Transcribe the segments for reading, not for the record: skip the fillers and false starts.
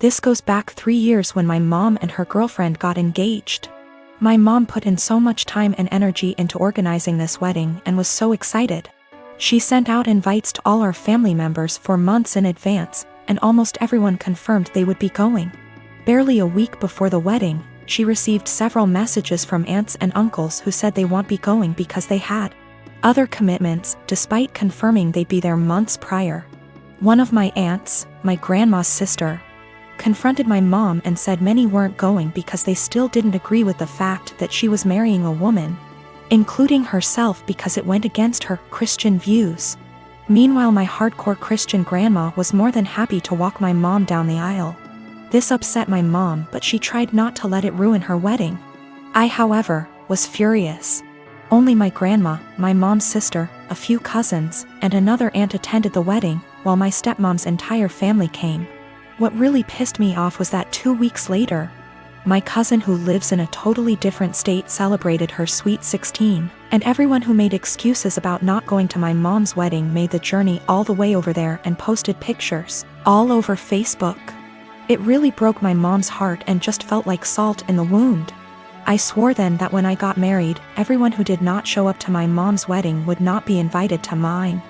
This goes back 3 years when my mom and her girlfriend got engaged. My mom put in so much time and energy into organizing this wedding and was so excited. She sent out invites to all our family members for months in advance, and almost everyone confirmed they would be going. Barely a week before the wedding, she received several messages from aunts and uncles who said they won't be going because they had other commitments, despite confirming they'd be there months prior. One of my aunts, my grandma's sister, confronted my mom and said many weren't going because they still didn't agree with the fact that she was marrying a woman, including herself, because it went against her Christian views. Meanwhile, my hardcore Christian grandma was more than happy to walk my mom down the aisle. This upset my mom, but she tried not to let it ruin her wedding. I, however, was furious. Only my grandma, my mom's sister, a few cousins, and another aunt attended the wedding, while my stepmom's entire family came. What really pissed me off was that 2 weeks later, my cousin who lives in a totally different state celebrated her sweet 16, and everyone who made excuses about not going to my mom's wedding made the journey all the way over there and posted pictures all over Facebook. It really broke my mom's heart and just felt like salt in the wound. I swore then that when I got married, everyone who did not show up to my mom's wedding would not be invited to mine.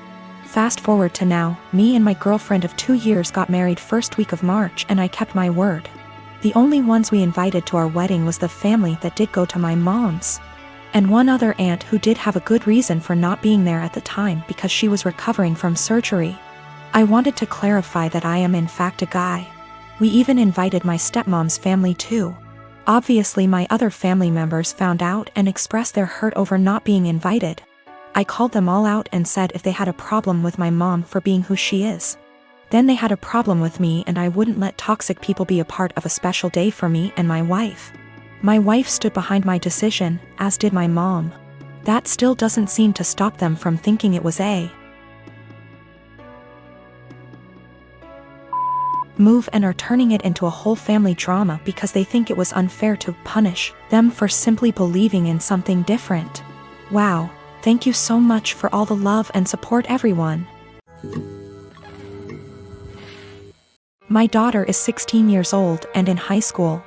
Fast forward to now, me and my girlfriend of 2 years got married first week of March, and I kept my word. The only ones we invited to our wedding was the family that did go to my mom's, and one other aunt who did have a good reason for not being there at the time because she was recovering from surgery. I wanted to clarify that I am in fact a guy. We even invited my stepmom's family too. Obviously my other family members found out and expressed their hurt over not being invited. I called them all out and said if they had a problem with my mom for being who she is, then they had a problem with me, and I wouldn't let toxic people be a part of a special day for me and my wife. My wife stood behind my decision, as did my mom. That still doesn't seem to stop them from thinking it was a move and are turning it into a whole family drama because they think it was unfair to punish them for simply believing in something different. Wow, thank you so much for all the love and support, everyone. My daughter is 16 years old and in high school.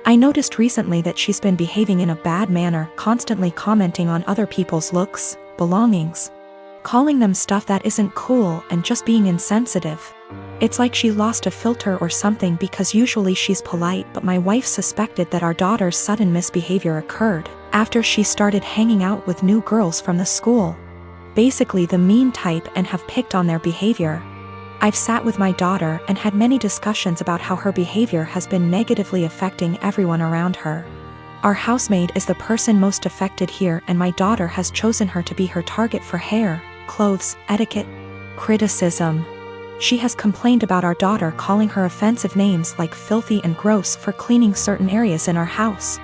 I noticed recently that she's been behaving in a bad manner, constantly commenting on other people's looks, belongings, calling them stuff that isn't cool, and just being insensitive. It's like she lost a filter or something, because usually she's polite, but my wife suspected that our daughter's sudden misbehavior occurred after she started hanging out with new girls from the school. Basically the mean type, and have picked on their behavior. I've sat with my daughter and had many discussions about how her behavior has been negatively affecting everyone around her. Our housemaid is the person most affected here, and my daughter has chosen her to be her target for hair, clothes, etiquette, criticism. She has complained about our daughter calling her offensive names like filthy and gross for cleaning certain areas in our house.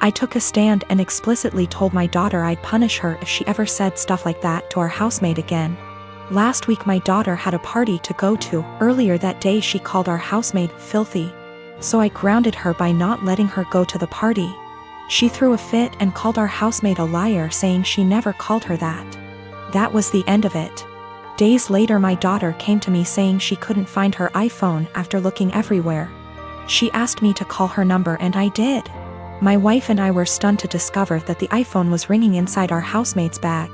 I took a stand and explicitly told my daughter I'd punish her if she ever said stuff like that to our housemaid again. Last week my daughter had a party to go to. Earlier that day she called our housemaid filthy, so I grounded her by not letting her go to the party. She threw a fit and called our housemaid a liar, saying she never called her that. That was the end of it. Days later my daughter came to me saying she couldn't find her iPhone after looking everywhere. She asked me to call her number, and I did. My wife and I were stunned to discover that the iPhone was ringing inside our housemaid's bag.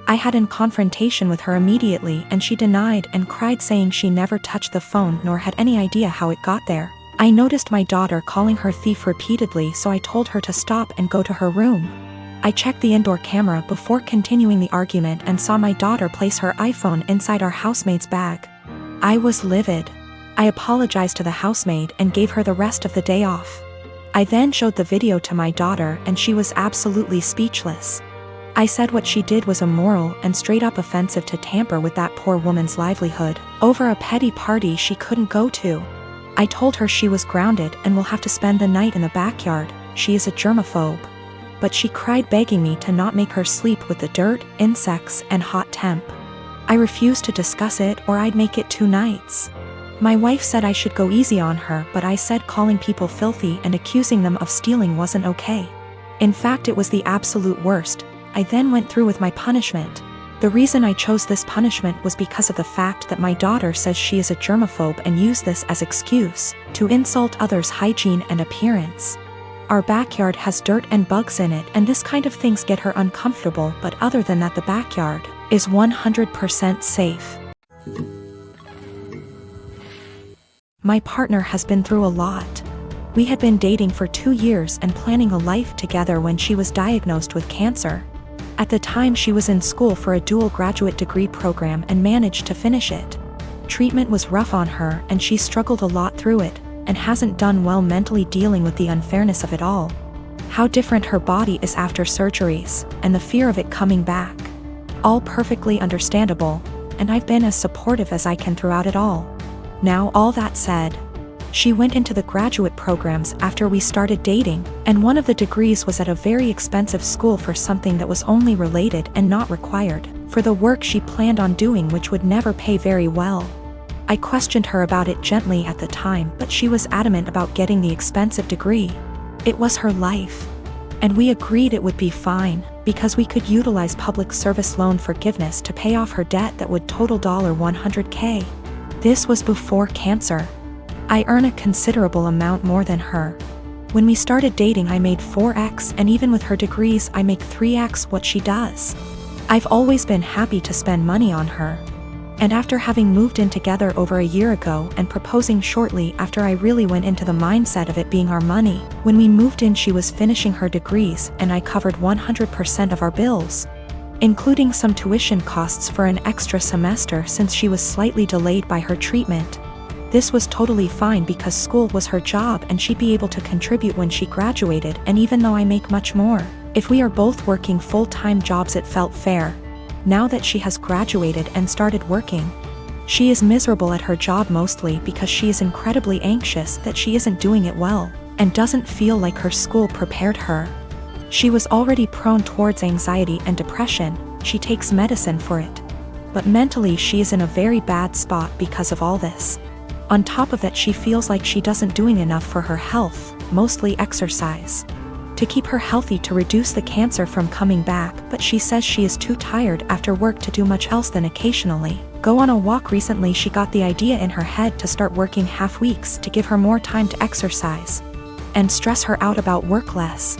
I had in confrontation with her immediately, and she denied and cried, saying she never touched the phone nor had any idea how it got there. I noticed my daughter calling her thief repeatedly, so I told her to stop and go to her room. I checked the indoor camera before continuing the argument and saw my daughter place her iPhone inside our housemaid's bag. I was livid. I apologized to the housemaid and gave her the rest of the day off. I then showed the video to my daughter, and she was absolutely speechless. I said what she did was immoral and straight up offensive to tamper with that poor woman's livelihood over a petty party she couldn't go to. I told her she was grounded and will have to spend the night in the backyard. She is a germaphobe. But she cried, begging me to not make her sleep with the dirt, insects, and hot temp. I refused to discuss it, or I'd make it 2 nights. My wife said I should go easy on her, but I said calling people filthy and accusing them of stealing wasn't okay. In fact, it was the absolute worst. I then went through with my punishment, The reason I chose this punishment was because of the fact that my daughter says she is a germaphobe and used this as excuse to insult others' hygiene and appearance. Our backyard has dirt and bugs in it, and this kind of things get her uncomfortable, but other than that the backyard is 100% safe. My partner has been through a lot. We had been dating for 2 years and planning a life together when she was diagnosed with cancer. At the time she was in school for a dual graduate degree program and managed to finish it. Treatment was rough on her and she struggled a lot through it, and hasn't done well mentally dealing with the unfairness of it all. How different her body is after surgeries, and the fear of it coming back. All perfectly understandable, and I've been as supportive as I can throughout it all. Now all that said, she went into the graduate programs after we started dating, and one of the degrees was at a very expensive school for something that was only related and not required for the work she planned on doing, which would never pay very well. I questioned her about it gently at the time, but she was adamant about getting the expensive degree. It was her life. And we agreed it would be fine, because we could utilize public service loan forgiveness to pay off her debt that would total $100K. This was before cancer. I earn a considerable amount more than her. When we started dating I made 4x, and even with her degrees I make 3x what she does. I've always been happy to spend money on her. And after having moved in together over a year ago and proposing shortly after, I really went into the mindset of it being our money. When we moved in she was finishing her degrees and I covered 100% of our bills, including some tuition costs for an extra semester since she was slightly delayed by her treatment. This was totally fine because school was her job and she'd be able to contribute when she graduated, and even though I make much more, if we are both working full-time jobs it felt fair. Now that she has graduated and started working, she is miserable at her job mostly because she is incredibly anxious that she isn't doing it well, and doesn't feel like her school prepared her. She was already prone towards anxiety and depression, she takes medicine for it. But mentally she is in a very bad spot because of all this. On top of that she feels like she doesn't doing enough for her health, mostly exercise, to keep her healthy to reduce the cancer from coming back, but she says she is too tired after work to do much else than occasionally go on a walk. Recently she got the idea in her head to start working half weeks to give her more time to exercise and stress her out about work less.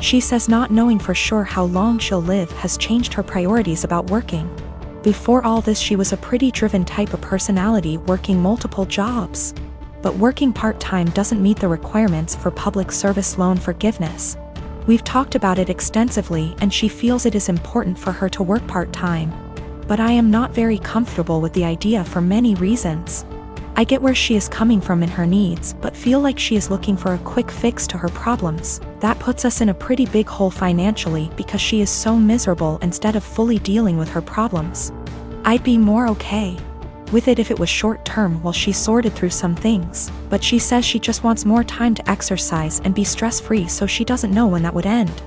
She says not knowing for sure how long she'll live has changed her priorities about working. Before all this she was a pretty driven type of personality, working multiple jobs. But working part-time doesn't meet the requirements for public service loan forgiveness. We've talked about it extensively and she feels it is important for her to work part-time. But I am not very comfortable with the idea for many reasons. I get where she is coming from in her needs, but feel like she is looking for a quick fix to her problems. That puts us in a pretty big hole financially because she is so miserable instead of fully dealing with her problems. I'd be more okay with it if it was short term while she sorted through some things, but she says she just wants more time to exercise and be stress-free, so she doesn't know when that would end.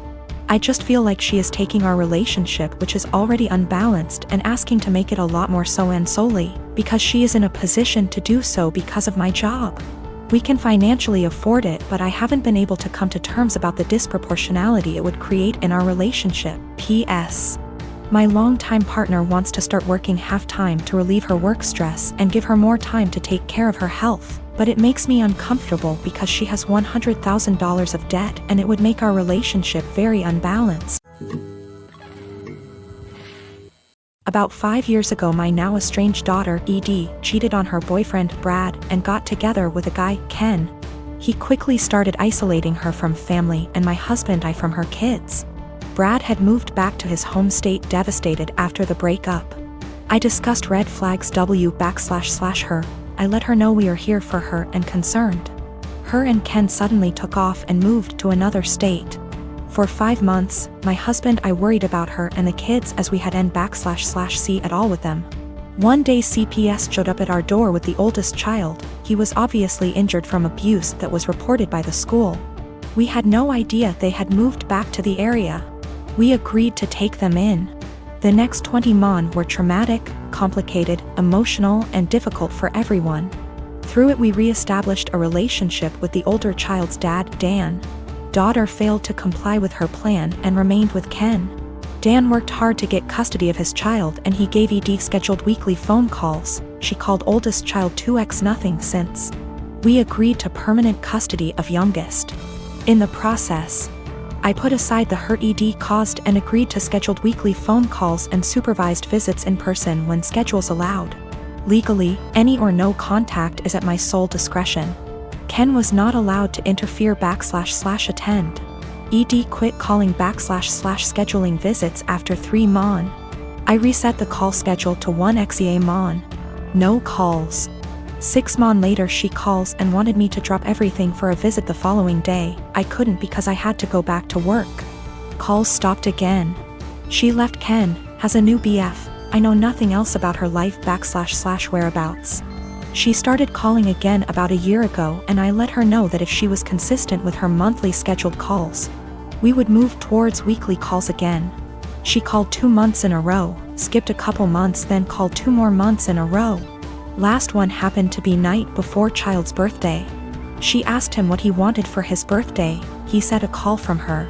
I just feel like she is taking our relationship, which is already unbalanced, and asking to make it a lot more so, and solely because she is in a position to do so because of my job. We can financially afford it, but I haven't been able to come to terms about the disproportionality it would create in our relationship. P.S. My longtime partner wants to start working half-time to relieve her work stress and give her more time to take care of her health, but it makes me uncomfortable because she has $100,000 of debt and it would make our relationship very unbalanced. About 5 years ago my now estranged daughter, Ed, cheated on her boyfriend, Brad, and got together with a guy, Ken. He quickly started isolating her from family and my husband I from her kids. Brad had moved back to his home state devastated after the breakup. I discussed red flags her. I let her know we are here for her and concerned. Her and Ken suddenly took off and moved to another state. For 5 months, my husband I worried about her and the kids as we had //see at all with them. One day CPS showed up at our door with the oldest child. He was obviously injured from abuse that was reported by the school. We had no idea they had moved back to the area. We agreed to take them in. The next 20 months were traumatic, complicated, emotional, and difficult for everyone. Through it we re-established a relationship with the older child's dad, Dan. Daughter failed to comply with her plan and remained with Ken. Dan worked hard to get custody of his child and he gave ED scheduled weekly phone calls. She called oldest child 2x nothing since. We agreed to permanent custody of youngest. In the process, I put aside the hurt ED caused and agreed to scheduled weekly phone calls and supervised visits in person when schedules allowed. Legally, any or no contact is at my sole discretion. Ken was not allowed to interfere //attend. ED quit calling / scheduling visits after 3 mon. I reset the call schedule to 1 XEA mon. No calls. 6 mon later she calls and wanted me to drop everything for a visit the following day. I couldn't because I had to go back to work. Calls stopped again. She left Ken, has a new BF. I know nothing else about her life / whereabouts. She started calling again about a year ago and I let her know that if she was consistent with her monthly scheduled calls, we would move towards weekly calls again. She called 2 months in a row, skipped a couple months then called 2 more months in a row. Last one happened to be night before child's birthday. She asked him what he wanted for his birthday. He said a call from her.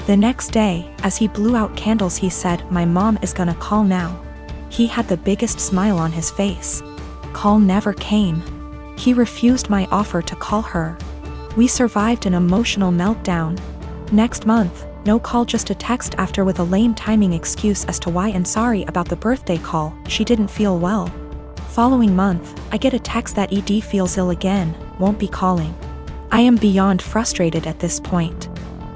The next day, as he blew out candles he said, "My mom is gonna call now." He had the biggest smile on his face. Call never came. He refused my offer to call her. We survived an emotional meltdown. Next month, no call, just a text after with a lame timing excuse as to why and sorry about the birthday call, she didn't feel well. Following month, I get a text that ED feels ill again, won't be calling. I am beyond frustrated at this point.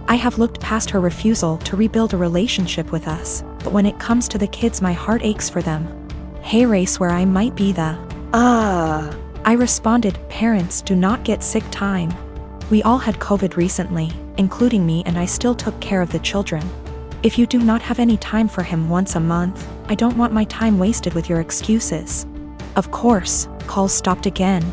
I have looked past her refusal to rebuild a relationship with us, but when it comes to the kids my heart aches for them. Hey race where I might be the I responded, "Parents do not get sick time. We all had COVID recently, including me, and I still took care of the children. If you do not have any time for him once a month, I don't want my time wasted with your excuses." Of course, calls stopped again.